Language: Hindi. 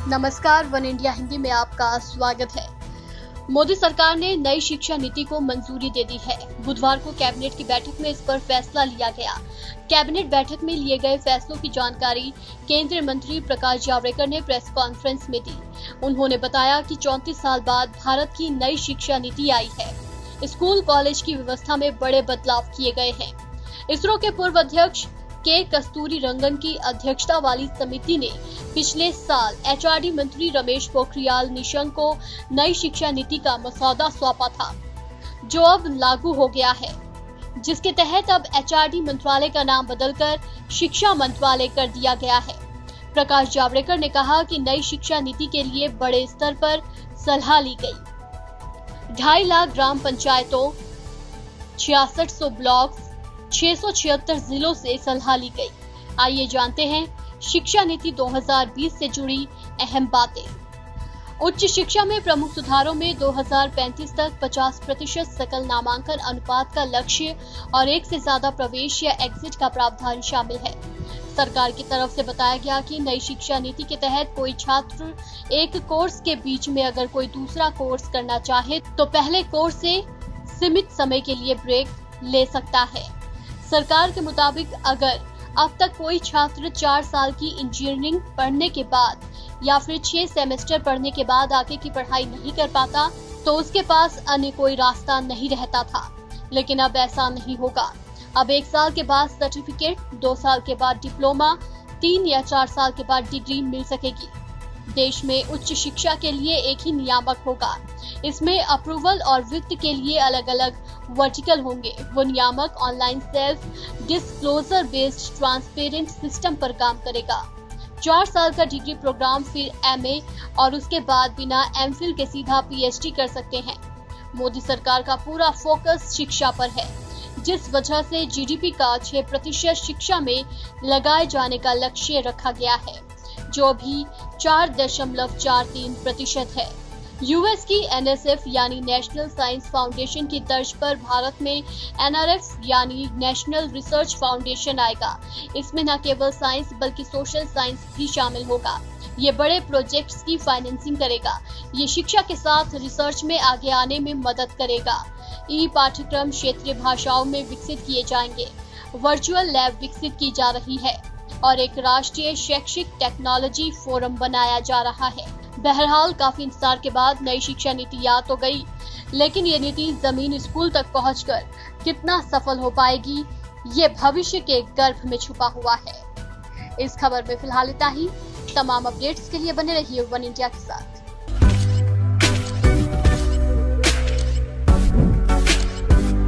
नमस्कार, वन इंडिया हिंदी में आपका स्वागत है। मोदी सरकार ने नई शिक्षा नीति को मंजूरी दे दी है। बुधवार को कैबिनेट की बैठक में इस पर फैसला लिया गया। कैबिनेट बैठक में लिए गए फैसलों की जानकारी केंद्रीय मंत्री प्रकाश जावड़ेकर ने प्रेस कॉन्फ्रेंस में दी। उन्होंने बताया कि 34 साल बाद भारत की नई शिक्षा नीति आई है। स्कूल कॉलेज की व्यवस्था में बड़े बदलाव किए गए हैं। इसरो के पूर्व अध्यक्ष के कस्तूरी रंगन की अध्यक्षता वाली समिति ने पिछले साल एचआरडी मंत्री रमेश पोखरियाल निशंक को नई शिक्षा नीति का मसौदा सौंपा था, जो अब लागू हो गया है, जिसके तहत अब एचआरडी मंत्रालय का नाम बदलकर शिक्षा मंत्रालय कर दिया गया है। प्रकाश जावड़ेकर ने कहा कि नई शिक्षा नीति के लिए बड़े स्तर पर सलाह ली गई। 2.5 लाख ग्राम पंचायतों, 6600 ब्लॉक, 676 जिलों से सलाह ली गई। आइए जानते हैं शिक्षा नीति 2020 से जुड़ी अहम बातें। उच्च शिक्षा में प्रमुख सुधारों में 2035 तक 50% सकल नामांकन अनुपात का लक्ष्य और एक से ज्यादा प्रवेश या एग्जिट का प्रावधान शामिल है। सरकार की तरफ से बताया गया कि नई शिक्षा नीति के तहत कोई छात्र एक कोर्स के बीच में अगर कोई दूसरा कोर्स करना चाहे तो पहले कोर्स से सीमित समय के लिए ब्रेक ले सकता है। सरकार के मुताबिक अगर अब तक कोई छात्र 4 साल की इंजीनियरिंग पढ़ने के बाद या फिर 6 सेमेस्टर पढ़ने के बाद आगे की पढ़ाई नहीं कर पाता तो उसके पास अन्य कोई रास्ता नहीं रहता था, लेकिन अब ऐसा नहीं होगा। अब 1 साल के बाद सर्टिफिकेट, 2 साल के बाद डिप्लोमा, 3 या 4 साल के बाद डिग्री मिल सकेगी। देश में उच्च शिक्षा के लिए एक ही नियामक होगा। इसमें अप्रूवल और वित्त के लिए अलग अलग वर्टिकल होंगे। वो नियामक online self disclosure based transparent system पर काम करेगा। 4 साल का डिग्री प्रोग्राम, फिर एमए और उसके बाद बिना एमफिल के सीधा पीएचडी कर सकते हैं। मोदी सरकार का पूरा फोकस शिक्षा पर है, जिस वजह से जीडीपी का 6% शिक्षा में लगाए जाने का लक्ष्य रखा गया है, जो भी 4.43% है। यूएस की एनएसएफ यानी नेशनल साइंस फाउंडेशन की तर्ज पर भारत में एनआरएफ यानी नेशनल रिसर्च फाउंडेशन आएगा। इसमें न केवल साइंस बल्कि सोशल साइंस भी शामिल होगा। ये बड़े प्रोजेक्ट्स की फाइनेंसिंग करेगा। ये शिक्षा के साथ रिसर्च में आगे आने में मदद करेगा। ई पाठ्यक्रम क्षेत्रीय भाषाओं में विकसित किए जाएंगे। वर्चुअल लैब विकसित की जा रही है और एक राष्ट्रीय शैक्षिक टेक्नोलॉजी फोरम बनाया जा रहा है। बहरहाल काफी इंतजार के बाद नई शिक्षा नीति याद तो गई, लेकिन ये नीति जमीन स्कूल तक पहुंचकर कितना सफल हो पाएगी, ये भविष्य के गर्भ में छुपा हुआ है। इस खबर में फिलहाल इतना ही। तमाम अपडेट्स के लिए बने रहिए वन इंडिया के साथ।